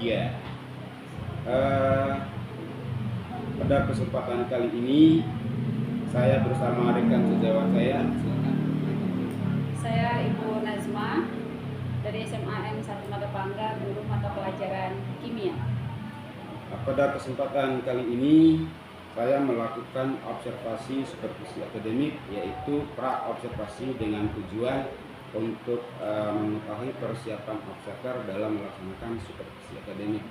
Iya. Eh, Pada kesempatan kali ini saya bersama rekan sejawat saya. Silakan. Saya Ibu Nazma dari SMA M1 Madepangga, guru mata pelajaran kimia. Pada kesempatan kali ini saya melakukan observasi supervisi akademik, yaitu pra-observasi dengan tujuan untuk mengetahui persiapan observer dalam melaksanakan supervisi akademik.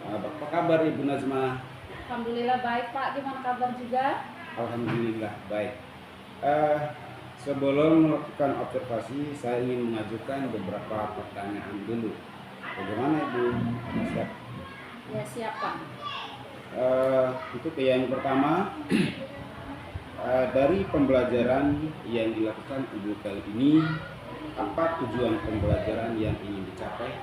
Apa kabar Ibu Nazma? Alhamdulillah baik Pak, gimana kabar juga? Alhamdulillah baik. Sebelum melakukan observasi, saya ingin mengajukan beberapa pertanyaan dulu. Bagaimana Ibu? Siap? Ya siap Pak. Untuk yang pertama, dari pembelajaran yang dilakukan Ibu kali ini, apa tujuan pembelajaran yang ingin dicapai?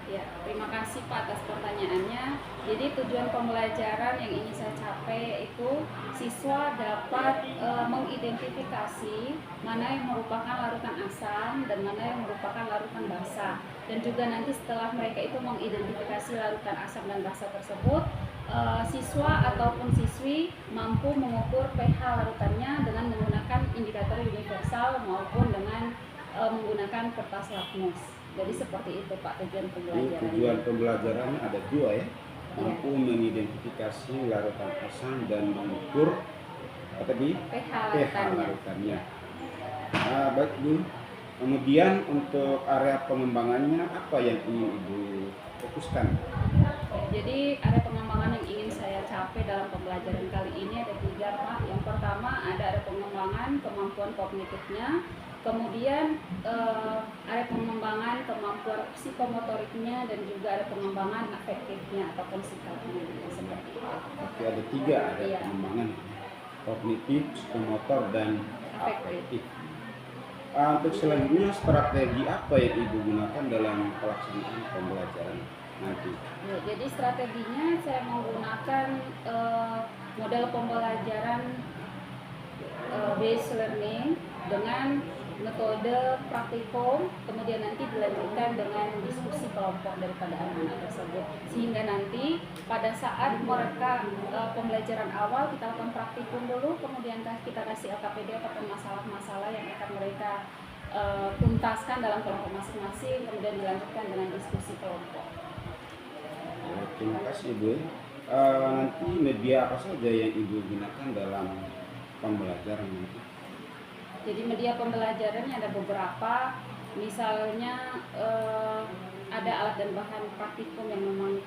Ya, terima kasih Pak atas pertanyaannya. Jadi tujuan pembelajaran yang ingin saya capai yaitu siswa dapat mengidentifikasi mana yang merupakan larutan asam dan mana yang merupakan larutan basa. Dan juga nanti setelah mereka itu mengidentifikasi larutan asam dan basa tersebut, siswa ataupun siswi mampu mengukur pH larutannya dengan menggunakan indikator universal maupun dengan menggunakan kertas lakmus. Jadi seperti itu Pak tujuan pembelajaran. Tujuan pembelajarannya ada dua ya, mampu mengidentifikasi larutan asam dan mengukur pH larutannya. Baik Bu. Kemudian untuk area pengembangannya apa yang ingin Ibu fokuskan? Jadi area pengembangan yang ingin saya capai dalam pembelajaran kali ini ada 3 Pak. Yang pertama ada area pengembangan kemampuan kognitifnya, kemudian area pengembangan kemampuan psikomotoriknya, dan juga ada pengembangan afektifnya atau sikapnya seperti itu. Oke, ada 3 area pengembangan: kognitif, psikomotor, dan afektif. Untuk selanjutnya, strategi apa yang Ibu gunakan dalam pelaksanaan pembelajaran nanti? Ya, jadi strateginya saya menggunakan model pembelajaran based learning dengan metode praktikum, kemudian nanti dilanjutkan dengan diskusi kelompok daripada anak-anak tersebut, sehingga nanti pada saat mereka pembelajaran awal kita lakukan praktikum dulu, kemudian kita kasih LKPD atau masalah-masalah yang akan mereka tuntaskan dalam kelompok masing-masing, kemudian dilanjutkan dengan diskusi kelompok. Terima kasih Ibu. Nanti media apa saja yang Ibu gunakan dalam pembelajaran nanti? Jadi media pembelajarannya ada beberapa, misalnya ada alat dan bahan praktikum yang memang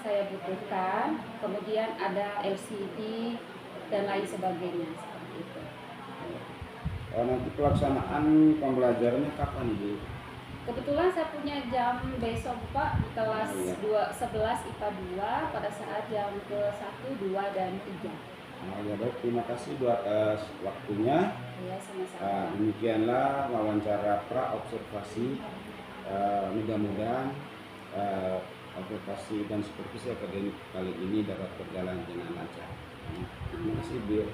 saya butuhkan, kemudian ada LCD dan lain sebagainya seperti itu. Nanti pelaksanaan pembelajarannya kapan Ibu? Kebetulan saya punya jam besok Pak di kelas 11 IPA 2 pada saat jam ke-1, 2, dan 3. Ya baik, terima kasih buat waktunya. Ya, sama-sama. Demikianlah wawancara pra-observasi. Mudah-mudahan observasi dan supervisi akademik kali ini dapat berjalan dengan lancar. Terima kasih Bu.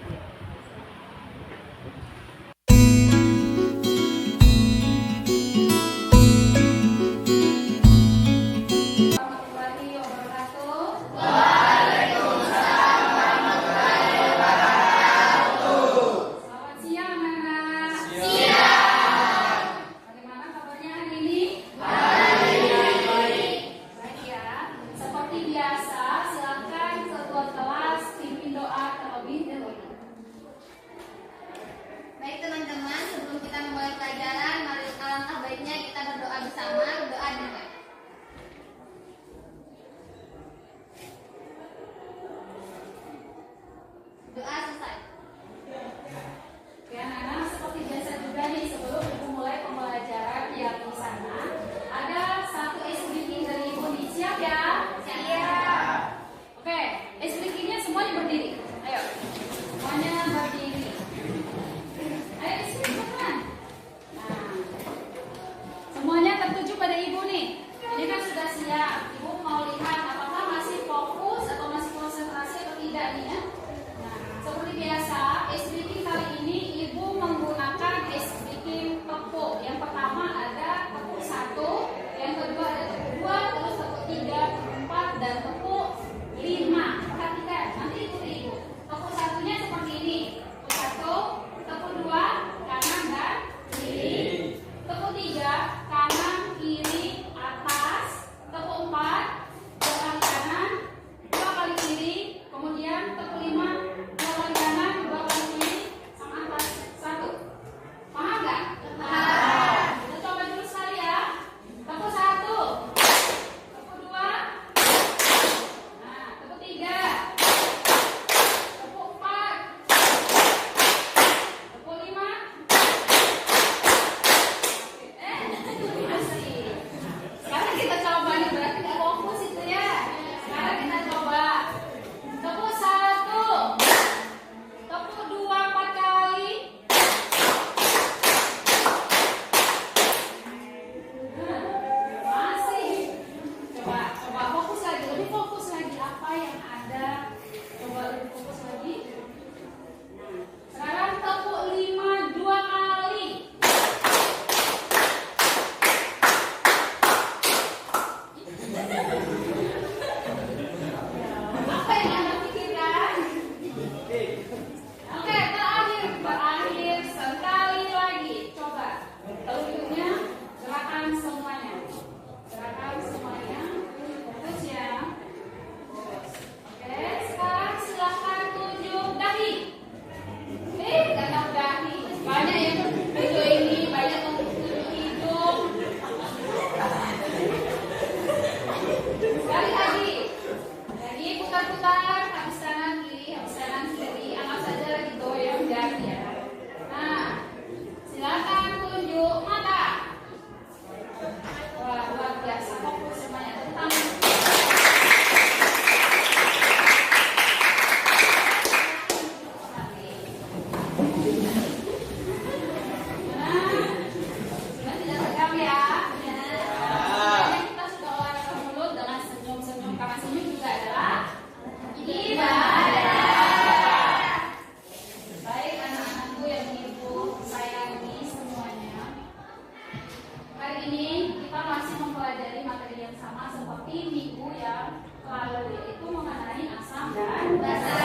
seperti minggu yang lalu, yaitu mengenai asam dan basa.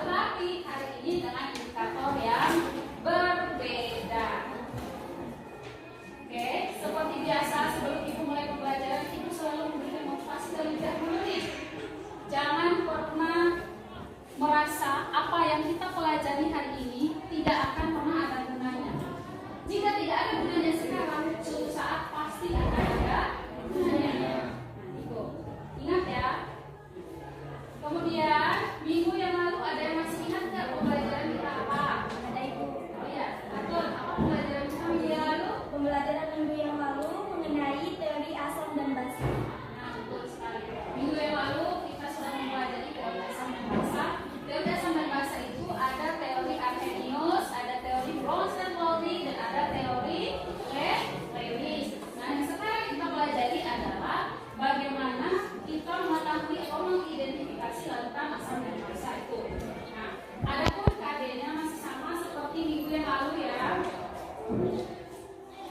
Tetapi hari ini dengan indikator yang berbeda. Oke, seperti biasa sebelum Ibu mulai pembelajaran, Ibu selalu memberikan motivasi terlebih dahulu nih. Jangan pernah merasa apa yang kita pelajari hari ini tidak akan pernah ada gunanya. Jika tidak ada gunanya sekarang, suatu saat pasti akan ada gunanya. Nah, Ibu ingat ya. Kemudian minggu yang lalu ada yang masih ingat nggak pembelajaran kita apa? Ada Ibu. Oh iya, betul. Apa pembelajaran kita minggu yang lalu? Pembelajaran minggu yang lalu mengenai teori asam dan basa. Nah, betul sekali. Minggu yang lalu kita sudah mempelajari teori asam dan basa. Teori asam dan basa itu ada teori Arrhenius, ada teori Bronsted-Lowry, dan ada teori Lewis. Nah, yang sekarang kita pelajari adalah bagaimana kita mengetahui atau mengidentifikasi larutan asam dan basa itu. Nah, adapun KD-nya masih sama seperti minggu yang lalu ya.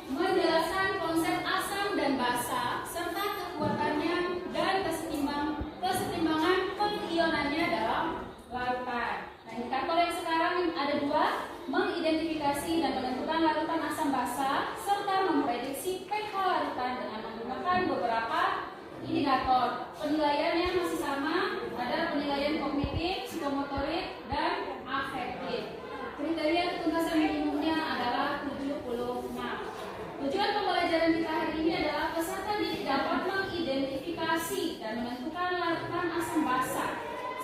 Menjelaskan konsep asam dan basa serta kekuatannya dan kesetimbangan pengionannya dalam larutan. Nah, indikator yang sekarang ada dua, mengidentifikasi dan menentukan larutan asam basa serta memprediksi pH larutan dengan menggunakan beberapa indikator. Penilaiannya masih sama, ada penilaian kognitif, psikomotorik, dan afektif. Kriteria ketuntasan minimumnya adalah 76. Tujuan pembelajaran kita hari ini adalah peserta didik dapat mengidentifikasi dan menentukan larutan asam basa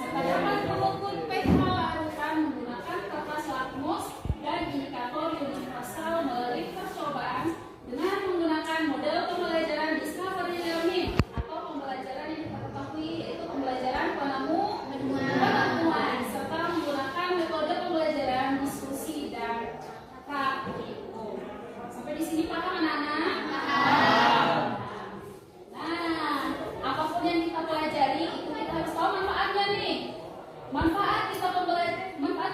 serta dapat mengukur pH larutan menggunakan kertas lakmus dan indikator universal melalui percobaan dengan menggunakan model pembelajaran discovery learning atau pembelajaran yang kita ketahui yaitu pembelajaran penemuan serta menggunakan metode pembelajaran diskusi dan praktikum. Sampai di sini paham anak-anak? Nah, apapun yang kita pelajari itu kita harus tahu manfaatnya nih. Manfaat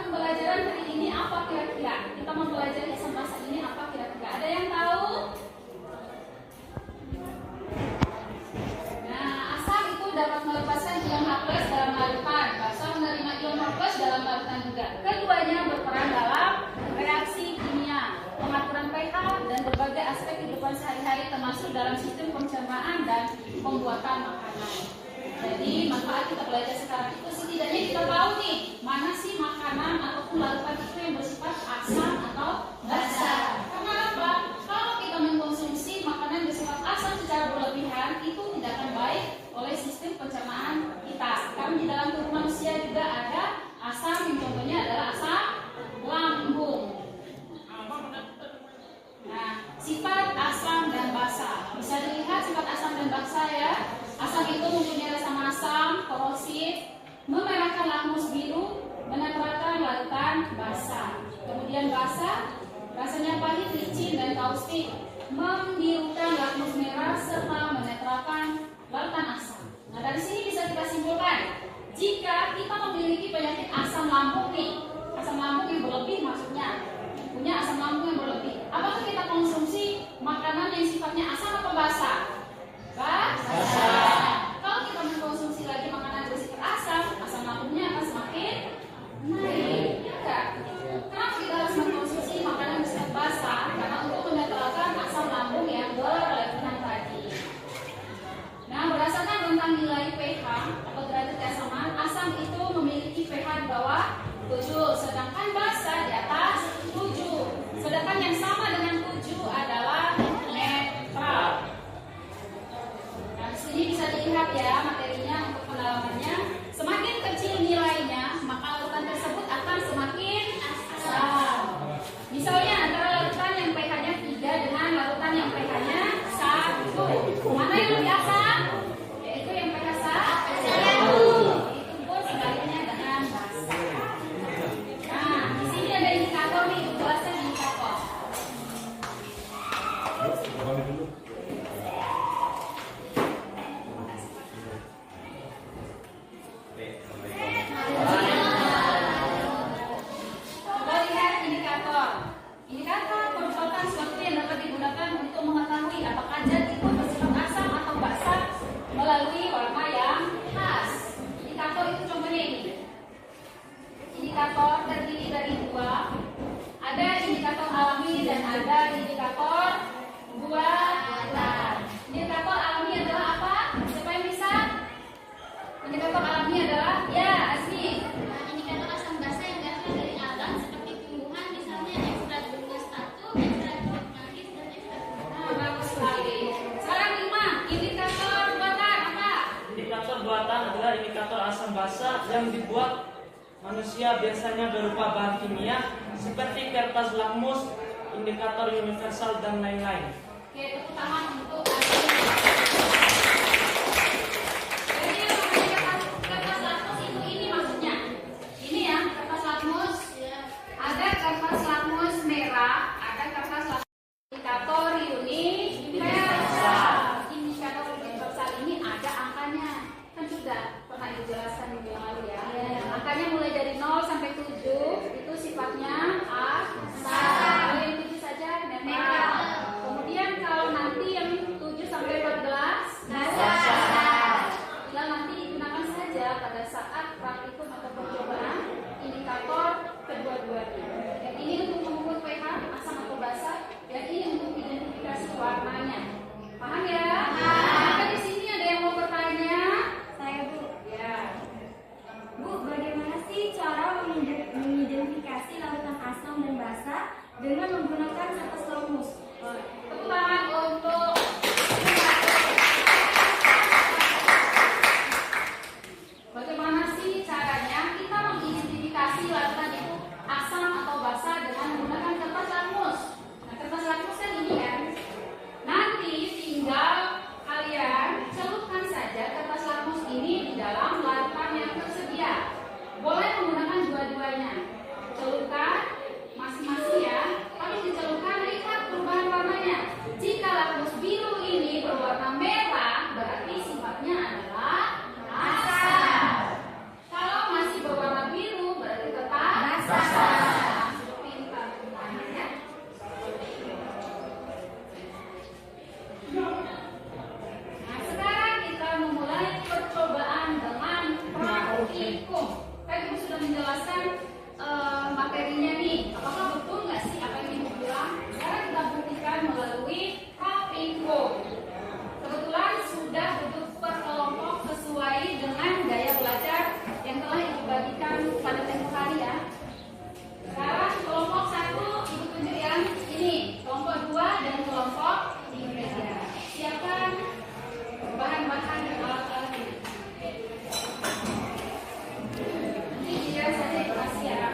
pembelajaran hari ini apa kira-kira? Kita mempelajari asam basa ini apa kira-kira? Ada yang tahu? Nah, asam itu dapat melepaskan ion H+ dalam larutan, basa menerima ion H+ dalam larutan juga. Keduanya berperan dalam reaksi kimia, pengaturan pH dan berbagai aspek kehidupan sehari-hari termasuk dalam sistem pencernaan dan pembuatan makanan. Jadi manfaat kita belajar sekarang itu setidaknya kita tahu nih mana sih makanan ataupun larutan itu yang bersifat asam atau basa. Karena apa? Kalau kita mengkonsumsi makanan bersifat asam secara berlebihan itu tidak akan baik oleh sistem pencernaan kita. Karena di dalam tubuh manusia juga ada asam yang contohnya adalah asam lambung. Nah, sifat asam dan basa. Bisa dilihat sifat asam dan basa ya. Asam itu mempunyai rasa masam, korosif, memerahkan lakmus biru, menetralkan larutan basa. Kemudian basa, rasanya pahit, licin, dan kaustik, membirukan lakmus merah serta menetralkan larutan asam. Nah, dari sini bisa kita simpulkan, jika kita memiliki penyakit asam lambung nih, asam lambung yang berlebih maksudnya, punya asam lambung yang berlebih, apakah kita konsumsi makanan yang sifatnya asam atau basa? Basa. Kalau kita mengkonsumsi lagi makanan bersifat asam, asam lambungnya akan semakin naik. Ya enggak? Kenapa kita harus mengkonsumsi makanan bersifat basa? Karena untuk menetralkan asam lambung yang berlebihan tadi. Nah, berdasarkan tentang nilai pH atau derajat keasaman, asam itu memiliki pH di bawah 7, sedangkan basa di atas 7. Sedangkan yang sama dengan 7 adalah netral. Nah, di sini bisa dilihat ya materinya untuk pendalamannya. Semakin kecil nilainya, maka larutan tersebut akan semakin asam. Misalnya antara larutan yang pH-nya 3 dengan larutan yang pH-nya 1. Mana yang lebih asam? Yaitu yang pH 1. Itu pun sebaliknya dengan basa. Nah, di sini ada indikator nih, jelaskan indikator. indikator buatan adalah indikator asam basa yang dibuat manusia, biasanya berupa bahan kimia seperti kertas lakmus, indikator universal, dan lain-lain. Oke, tepuk tangan untuk kertas lakmus itu ini maksudnya. Ini ya, kertas lakmus. Ada kertas lakmus merah, ada kertas lakmus indikator universal. Indikator universal ini ada angkanya. Kan sudah pernah dijelaskan minggu yang lalu ya. Angkanya mulai dari 0 sampai 7 itu sifatnya asal. Yang 7 saja netral. Kemudian kalau nanti yang 7 sampai 14 dasar. Bila nanti digunakan saja pada saat praktikum atau percobaan indikator kedua-duanya. Yang ini untuk mengukur pH asam atau basa, yang ini untuk identifikasi warnanya. Paham ya? Nah, di sini ada yang mau bertanya? Saya Bu. Ya. Bu, bagaimana sih cara mengidentifikasi lautan asam dan basa dengan menggunakan kertas lakmus? Tepuk tangan untuk bagaimana sih caranya kita mengidentifikasi lautan itu asam atau basa dengan menggunakan kertas lakmus. Nah, kertas lakmus kan ini kan. Nanti tinggal kalian celupkan saja kertas lakmus ini di dalam larutan yang tersedia. Boleh menggunakan dua-duanya. Celupkan masing-masing ya. Habis dicelupkan, lihat perubahan warnanya. Jika lakmus biru ini berwarna merah, berarti sifatnya adalah asam. Kalau masih berwarna biru, berarti tetap basa. Pintar ya. Nah, sekarang kita memulai percobaan dengan praktikum. Tadi Ibu sudah menjelaskan materinya nih. Apakah betul nggak sih apa yang Ibu bilang? Sekarang kita buktikan melalui praktikum. Kebetulan sudah bentuk per kelompok sesuai dengan gaya belajar yang telah Ibu bagikan pada tempo hari ya. Sekarang kelompok 1 Ibu tunjuk yang ini, kelompok 2 dan kelompok 3. Siapkan bahan-bahan dan alat-alat ini. Nanti dia saja dikasih ya.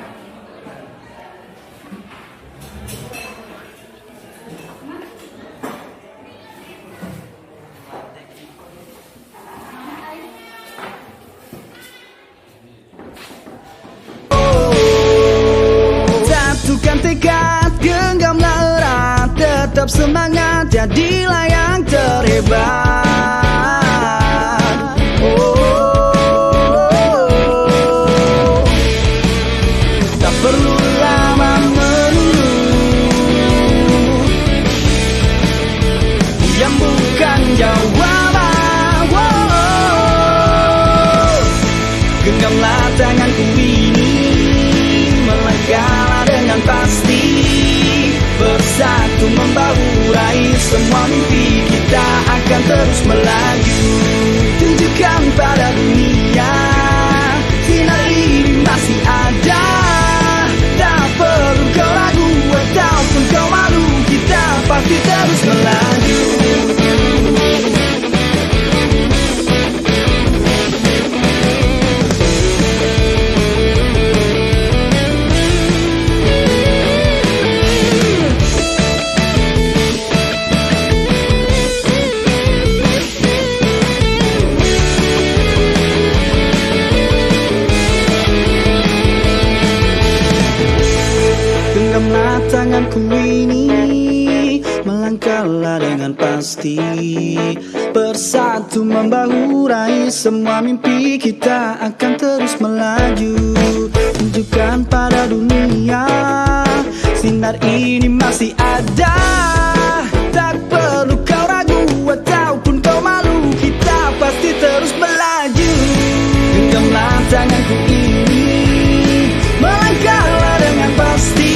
Satukan tekad, genggamlah erat, tetap semangat, jadilah yang terhebat. Tak perlu lama menunggu, yang bukan jawaban. Genggamlah tanganku ini, melangkahlah dengan pasti, bersatu membahu raih semua mimpi kita akan terus melaju. Tunjukkan pada dunia, sinar ini masih ada. Tak perlu kau ragu ataupun kau malu, kita pasti terus melaju. Genggamlah tanganku ini, melangkahlah dengan pasti, bersatu membahu raih semua mimpi kita akan terus melaju. Tunjukkan pada dunia, sinar ini masih ada. Tak perlu kau ragu ataupun kau malu, kita pasti terus melaju. Genggamlah tanganku ini, melangkahlah dengan pasti,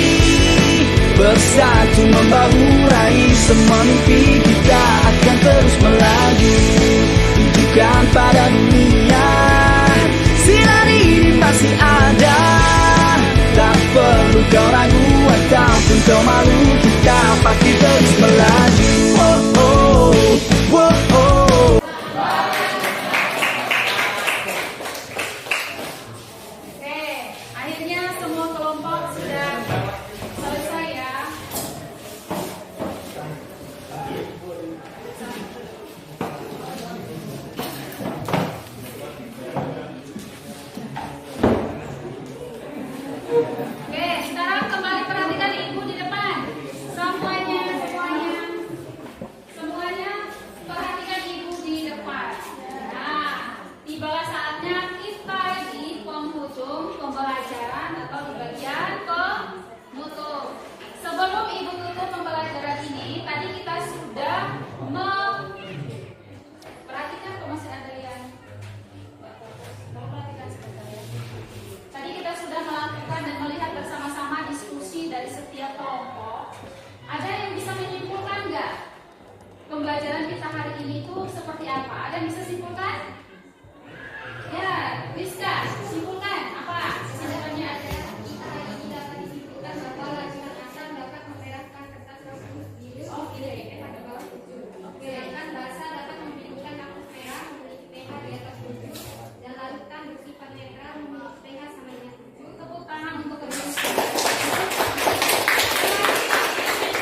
bersatu membahu raih semua mimpi kita akan terus melaju. Tunjukkan pada dunia, sinar ini masih ada. Tak perlu kau ragu ataupun kau malu, kita pasti terus melaju. Oh, oh, oh, oh. untuk pembelajaran ini tadi kita sudah perhatikan kok masih ada yang perhatikan sebentar ya. Tadi kita sudah melakukan dan melihat bersama-sama diskusi dari setiap kelompok. Ada yang bisa menyimpulkan nggak pembelajaran kita hari ini itu seperti apa? Ada yang bisa simpulkan? Ya, bisa simpulkan apa? Jawabannya ada. Kita hari ini dapat disimpulkan bahwa lajukan asam dapat memerahkan kertas rambut biru. Oke. Sedangkan basa dapat membirukan lampu merah memiliki pH di atas 7 dan larutan bersifat netral memiliki pH sama dengan 7. Tepuk tangan untuk kedua.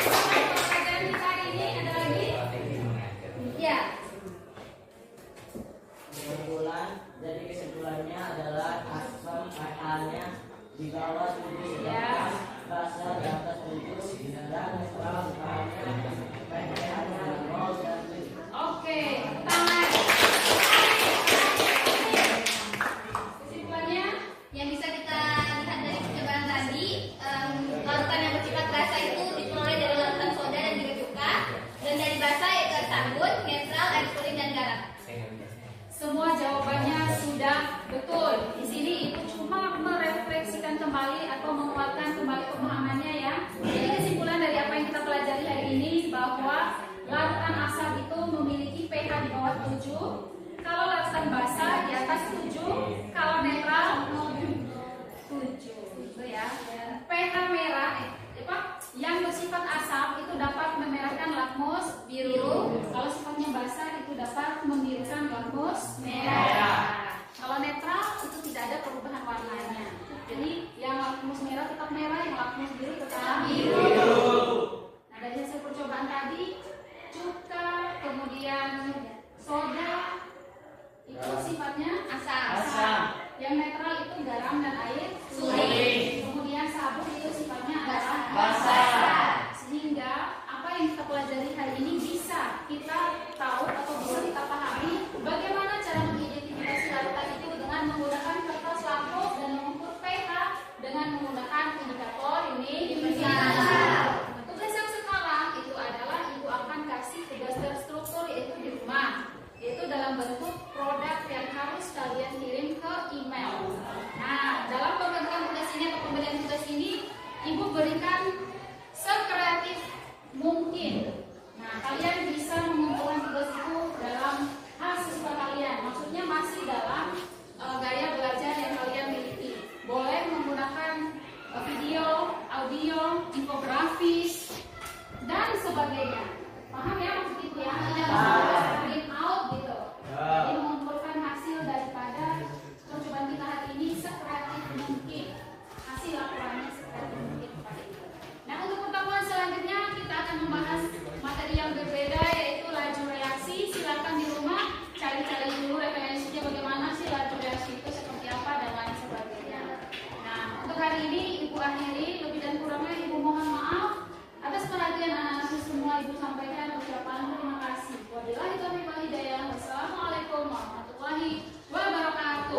Pembelajaran kita hari ini ada lagi? Ya. Jadi kesimpulannya adalah asam pH-nya di bawah 7 Ya. basa di atas 7 dan netral pH-nya pH-nya 0 dan 7. Oke, tangan. Kesimpulannya? Yang bisa kita lihat dari penyebaran tadi, larutan yang bersifat basa itu diperoleh dari larutan soda dan juga cuka, dan dari basa yaitu air sabun, netral, air kuning dan garam. Semua jawabannya sudah betul. Di sini Ibu cuma merefleksikan kembali atau menguatkan kembali pemahamannya ya. Jadi kesimpulan dari apa yang kita pelajari hari ini bahwa larutan asam itu memiliki pH di bawah 7. Kalau larutan basa di atas 7. Kalau netral 7. Itu ya. pH merah yang bersifat asam itu dapat memerahkan lakmus biru. Kalau sifatnya basah itu dapat membirukan lakmus merah. Kalau netral itu tidak ada perubahan warnanya. Jadi yang lakmus merah tetap merah, yang lakmus biru tetap biru. Nah, dari hasil percobaan tadi, cuka, kemudian soda itu sifatnya asam. Yang netral itu garam dan air suling. Kemudian sabun itu sifatnya adalah basa. Sehingga apa yang kita pelajari hari ini bisa kita tahu atau bisa kita pahami bagaimana cara mengidentifikasi larutan itu dengan menggunakan kertas lakmus dan mengukur pH dengan menggunakan indikator ini. Tugas yang sekarang itu adalah Ibu akan kasih tugas terstruktur yaitu di rumah, yaitu dalam bentuk produk yang harus kalian kirim ke email. Nah, dalam pembagian tugas ini atau pemberian tugas ini, Ibu berikan sekreatif mungkin. Nah, kalian bisa mengumpulkan tugas itu dalam hal siswa kalian. Maksudnya masih dalam gaya belajar yang kalian miliki. Boleh menggunakan video, audio, infografis, dan sebagainya. Paham ya maksud itu ya? Print out gitu. Jadi mengumpulkan hasil daripada percobaan kita hari ini sekreatif mungkin. Hasil laporannya sekreatif mungkin kepada Ibu. Nah, untuk pertemuan selanjutnya kita akan membahas materi yang berbeda yaitu laju reaksi. Silakan di rumah cari-cari dulu referensinya bagaimana sih laju reaksi itu seperti apa dan lain sebagainya. Nah, untuk hari ini Ibu akhiri, lebih dan kurangnya Ibu mohon maaf atas perhatian anak-anak semua. Ibu sampaikan ucapan terima kasih. Wabillahi taufiq wal hidayah. Wassalamualaikum warahmatullahi wabarakatuh.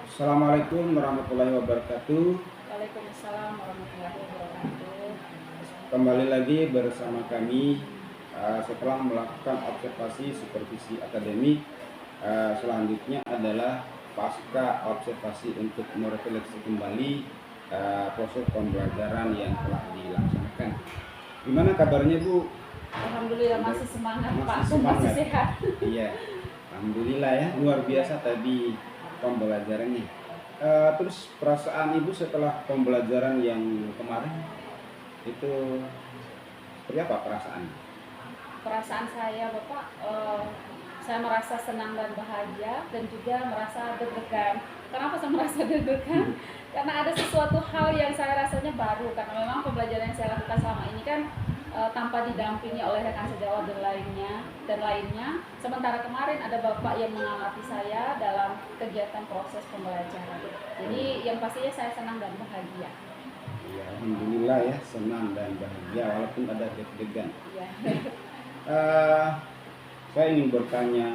Assalamualaikum warahmatullahi wabarakatuh. Waalaikumsalam warahmatullahi wabarakatuh. Kembali lagi bersama kami setelah melakukan observasi supervisi akademik. Selanjutnya adalah pasca observasi untuk merefleksi kembali proses pembelajaran yang telah dilaksanakan. Gimana kabarnya Bu? Alhamdulillah masih semangat Masih Pak, semangat. masih sehat. Iya, alhamdulillah ya, luar biasa tadi pembelajarannya. Terus perasaan Ibu setelah pembelajaran yang kemarin itu seperti apa perasaannya? perasaan saya Bapak, saya merasa senang dan bahagia dan juga merasa deg-degan. Kenapa saya merasa deg-degan? Karena ada sesuatu hal yang saya rasanya baru, karena memang pembelajaran yang saya lakukan selama ini kan tanpa didampingi oleh rekan sejawat dan lainnya. Sementara kemarin ada Bapak yang mengamati saya dalam kegiatan proses pembelajaran. Jadi yang pastinya saya senang dan bahagia. Ya, alhamdulillah ya, senang dan bahagia walaupun ada deg-degan. Ya. Saya ingin bertanya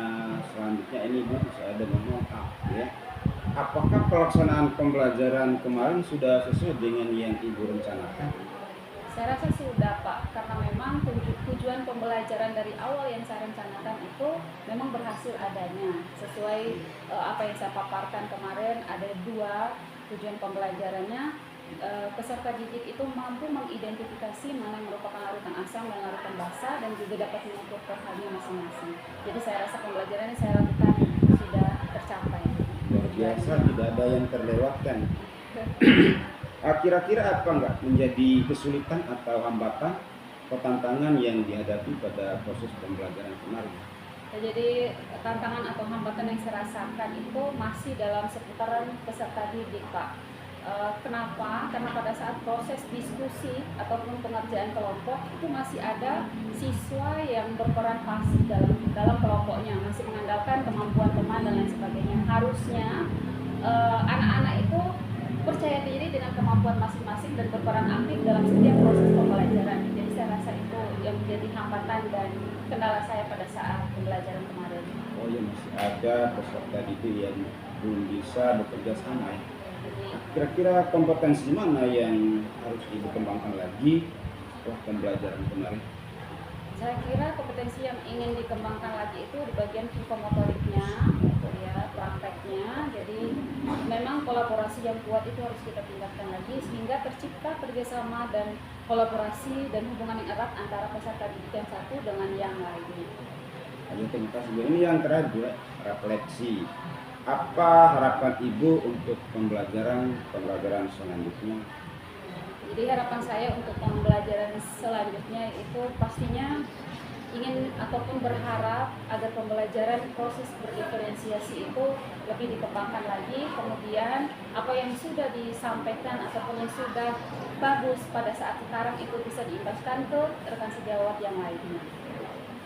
selanjutnya, ini Bu, saya ada mohon maaf ya. Apakah pelaksanaan pembelajaran kemarin sudah sesuai dengan yang Ibu rencanakan? Saya rasa sudah Pak, karena memang tujuan pembelajaran dari awal yang saya rencanakan itu memang berhasil adanya. Sesuai apa yang saya paparkan kemarin, ada 2 tujuan pembelajarannya. Peserta didik itu mampu mengidentifikasi mana yang merupakan larutan asam dan larutan basa dan juga dapat mengukur pH-nya masing-masing. Jadi saya rasa pembelajaran yang saya lakukan sudah tercapai. Luar biasa, tidak ada yang terlewatkan. Kira-kira apa enggak menjadi kesulitan atau hambatan atau tantangan yang dihadapi pada proses pembelajaran kemarin? Ya, jadi tantangan atau hambatan yang saya rasakan itu masih dalam seputaran peserta didik Pak. Kenapa? Karena pada saat proses diskusi ataupun pengerjaan kelompok itu masih ada siswa yang berperan pasif dalam kelompoknya, masih mengandalkan kemampuan teman dan lain sebagainya. Harusnya anak-anak itu percaya diri dengan kemampuan masing-masing dan berperan aktif dalam setiap proses pembelajaran. Jadi saya rasa itu yang menjadi hambatan dan kendala saya pada saat pembelajaran kemarin. Oh ya, masih ada peserta didik yang belum bisa bekerja sama ya. Kira-kira kompetensi mana yang harus Ibu kembangkan lagi setelah pembelajaran kemarin? Saya kira kompetensi yang ingin dikembangkan lagi itu di bagian psikomotoriknya, ya, prakteknya. Jadi memang kolaborasi yang kuat itu harus kita tingkatkan lagi sehingga tercipta kerjasama dan kolaborasi dan hubungan yang erat antara peserta didik yang satu dengan yang lainnya. Ayo, terima kasih Bu. Ini yang terakhir Bu, refleksi. Apa harapan Ibu untuk pembelajaran selanjutnya? Jadi harapan saya untuk pembelajaran selanjutnya itu pastinya ingin ataupun berharap agar pembelajaran proses berdiferensiasi itu lebih dikembangkan lagi. Kemudian apa yang sudah disampaikan ataupun yang sudah bagus pada saat sekarang itu bisa diimbaskan ke rekan sejawat yang lainnya.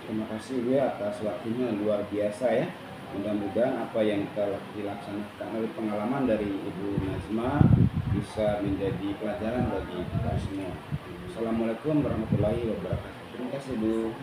Terima kasih Bu atas waktunya, luar biasa ya. Mudah-mudahan apa yang telah dilaksanakan oleh pengalaman dari Ibu Nazma bisa menjadi pelajaran bagi kita semua. Assalamualaikum warahmatullahi wabarakatuh. Terima kasih Bu.